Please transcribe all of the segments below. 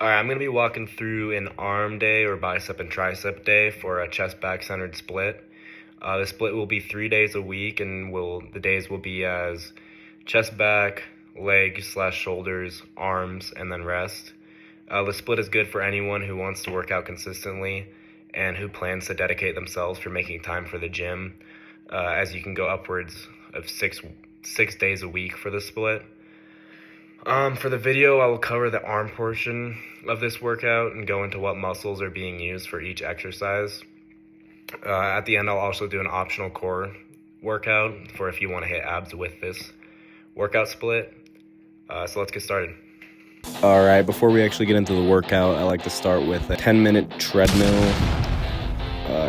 Alright, I'm going to be walking through an arm day or bicep and tricep day for a chest back centered split. The split will be 3 days a week, and the days will be as chest back, legs/shoulders, arms, and then rest. The split is good for anyone who wants to work out consistently and who plans to dedicate themselves for making time for the gym, as you can go upwards of six days a week for the split. For the video, I will cover the arm portion of this workout and go into what muscles are being used for each exercise. At the end, I'll also do an optional core workout for if you want to hit abs with this workout split. So let's get started. All right, before we actually get into the workout, I like to start with a 10-minute treadmill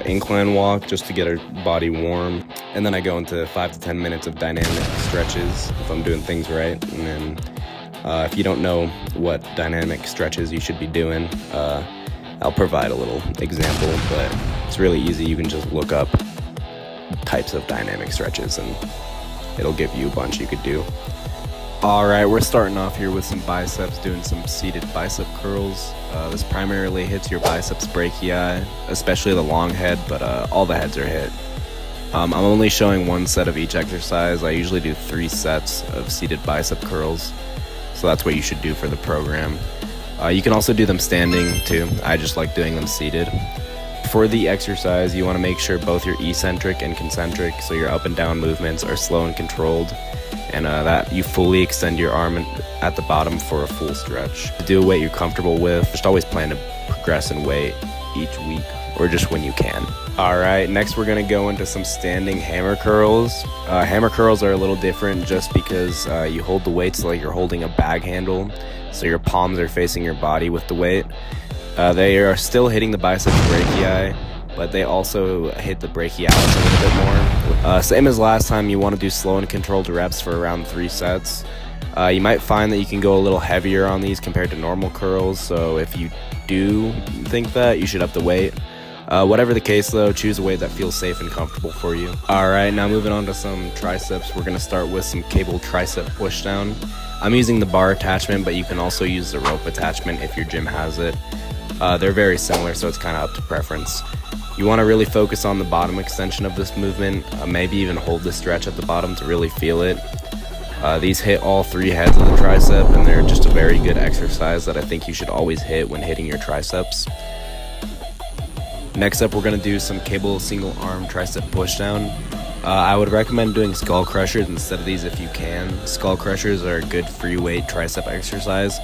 incline walk just to get our body warm. And then I go into 5 to 10 minutes of dynamic stretches if I'm doing things right. And then if you don't know what dynamic stretches you should be doing, I'll provide a little example, but it's really easy. You can just look up types of dynamic stretches and it'll give you a bunch you could do. All right, we're starting off here with some biceps, doing some seated bicep curls. This primarily hits your biceps brachii, especially the long head, but all the heads are hit. I'm only showing one set of each exercise. I usually do 3 sets of seated bicep curls, so that's what you should do for the program. You can also do them standing too. I just like doing them seated. For the exercise, you want to make sure both your eccentric and concentric, so your up and down movements, are slow and controlled, and that you fully extend your arm at the bottom for a full stretch. Do a weight you're comfortable with. Just always plan to progress in weight each week or just when you can. All right, next we're gonna go into some standing hammer curls. Hammer curls are a little different just because you hold the weights like you're holding a bag handle, so your palms are facing your body with the weight. They are still hitting the biceps brachii, but they also hit the brachialis a little bit more. Same as last time, you want to do slow and controlled reps for around 3 sets. You might find that you can go a little heavier on these compared to normal curls, so if you do think that, you should up the weight. Whatever the case though, choose a weight that feels safe and comfortable for you. Alright, now moving on to some triceps, we're going to start with some cable tricep pushdown. I'm using the bar attachment, but you can also use the rope attachment if your gym has it. They're very similar, so it's kind of up to preference. You want to really focus on the bottom extension of this movement, maybe even hold the stretch at the bottom to really feel it. These hit all 3 heads of the tricep, and they're just a very good exercise that I think you should always hit when hitting your triceps. Next up, we're going to do some cable single arm tricep pushdown. I would recommend doing skull crushers instead of these if you can. Skull crushers are a good free weight tricep exercise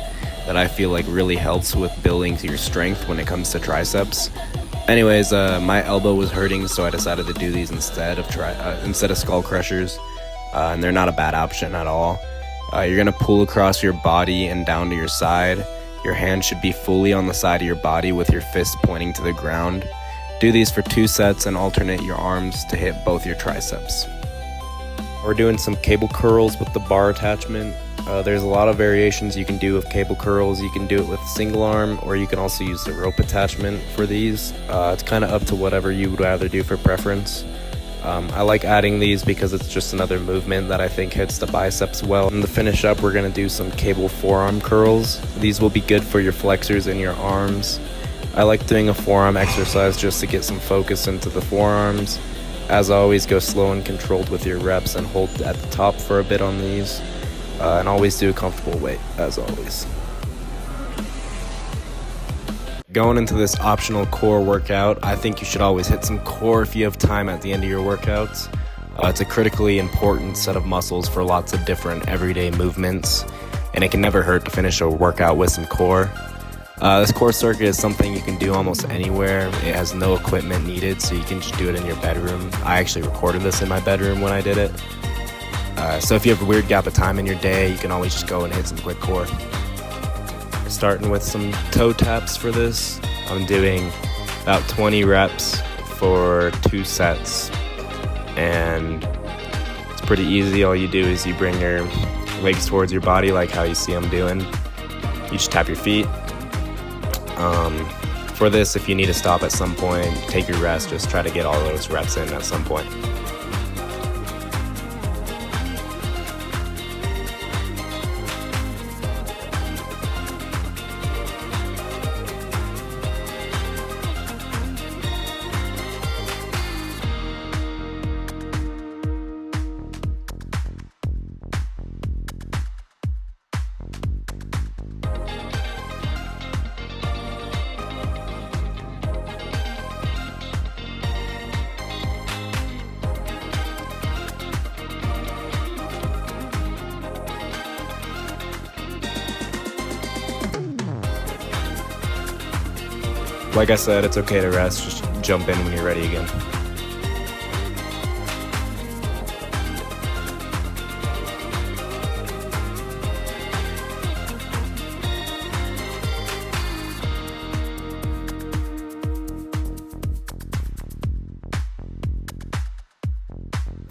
that I feel like really helps with building your strength when it comes to triceps. Anyways, my elbow was hurting, so I decided to do these instead of skull crushers, and they're not a bad option at all. You're going to pull across your body and down to your side. Your hand should be fully on the side of your body with your fist pointing to the ground. Do these for 2 sets and alternate your arms to hit both your triceps. We're doing some cable curls with the bar attachment. There's a lot of variations you can do with cable curls. You can do it with single arm, or you can also use the rope attachment for these. It's kind of up to whatever you would rather do for preference. I like adding these because it's just another movement that I think hits the biceps well. And to finish up, we're going to do some cable forearm curls. These will be good for your flexors and your arms. I like doing a forearm exercise just to get some focus into the forearms. As always, go slow and controlled with your reps and hold at the top for a bit on these. And always do a comfortable weight, as always. Going into this optional core workout, I think you should always hit some core if you have time at the end of your workouts. It's a critically important set of muscles for lots of different everyday movements, and it can never hurt to finish a workout with some core. This core circuit is something you can do almost anywhere. It has no equipment needed, so you can just do it in your bedroom. I actually recorded this in my bedroom when I did it. So if you have a weird gap of time in your day, you can always just go and hit some quick core. Starting with some toe taps for this. I'm doing about 20 reps for 2 sets. And it's pretty easy. All you do is you bring your legs towards your body like how you see I'm doing. You just tap your feet. For this, if you need to stop at some point, take your rest, just try to get all those reps in at some point. Like I said, it's okay to rest. Just jump in when you're ready again.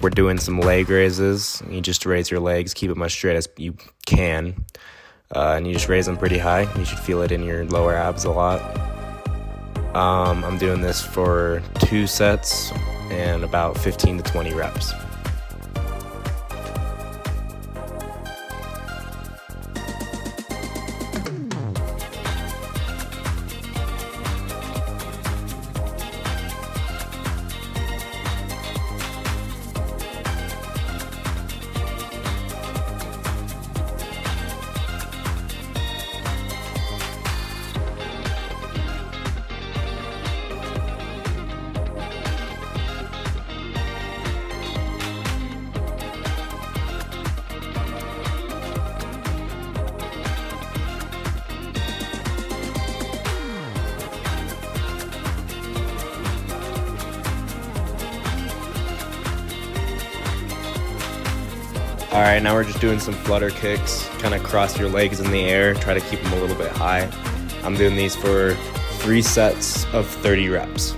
We're doing some leg raises. You just raise your legs, keep them as straight as you can. And you just raise them pretty high. You should feel it in your lower abs a lot. I'm doing this for 2 sets and about 15 to 20 reps. All right, now we're just doing some flutter kicks. Kind of cross your legs in the air, try to keep them a little bit high. I'm doing these for 3 sets of 30 reps.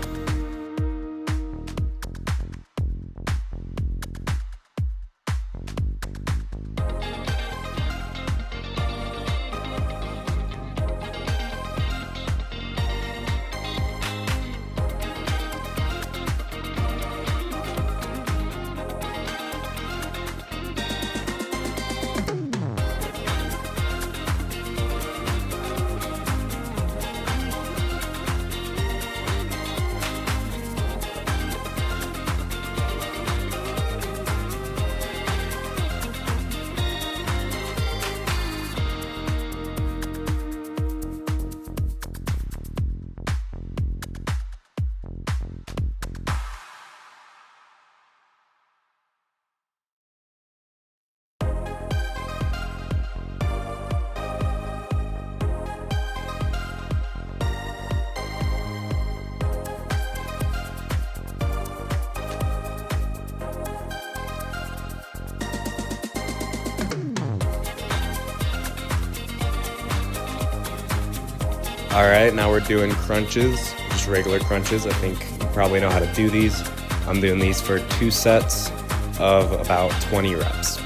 All right, now we're doing crunches, just regular crunches. I think you probably know how to do these. I'm doing these for 2 sets of about 20 reps.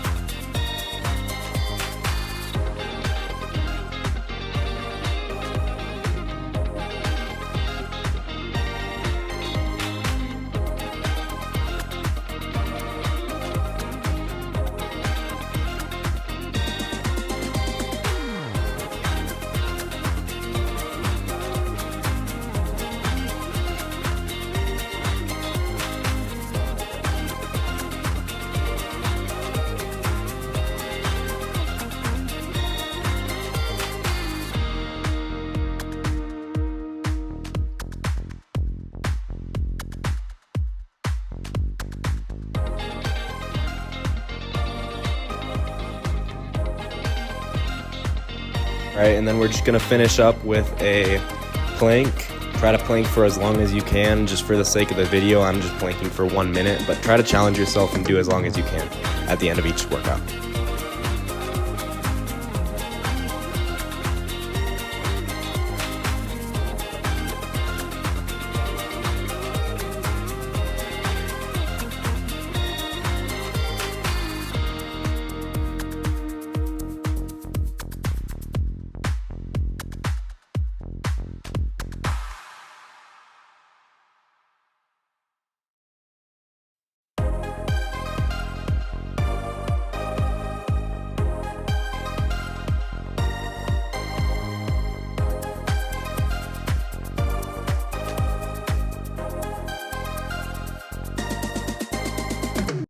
Right, and then we're just gonna finish up with a plank. Try to plank for as long as you can. Just for the sake of the video, I'm just planking for 1 minute, but try to challenge yourself and do as long as you can at the end of each workout.